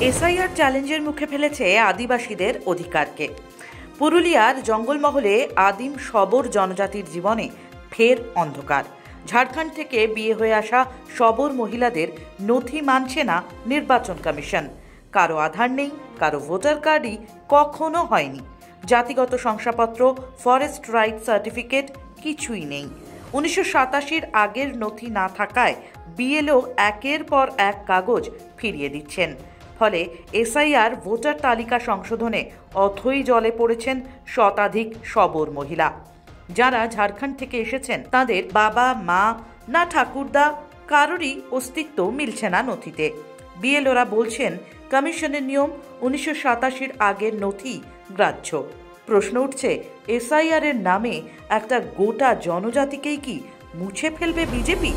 SIR চ্যালেঞ্জের মুখে ফেলেছে আদিবাসীদের অধিকারকে। পুরুলিয়ার জঙ্গলমহলে আদিম শবর জনজাতির জীবনে ফের অন্ধকার। ঝাড়খণ্ড থেকে বিয়ে হয়ে আসা শবর মহিলাদের নথি মানছে না নির্বাচন কমিশন। কারো আধার নেই, কারো ভোটার কার্ডই কখনো হয়নি। জাতিগত শংসাপত্র, ফরেস্ট রাইট সার্টিফিকেট কিছুই নেই। 1987-র আগের নথি না থাকায় বিএলও একের পর এক কাগজ ফিরিয়ে দিচ্ছেন। ফলে এসআইআর ভোটার তালিকা সংশোধনে অথই জলে পড়েছেন শতাধিক শবর মহিলা। যারা ঝাড়খণ্ড থেকে এসেছেন তাদের বাবা, মা না ঠাকুরদা কারোরই অস্তিত্ব মিলছে না নথিতে। বিএলওরা বলছেন কমিশনের নিয়ম 1987-র আগের নথি গ্রাহ্য। প্রশ্ন উঠছে, এসআইআর এর নামে একটা গোটা জনজাতিকেই কি মুছে ফেলবে বিজেপি?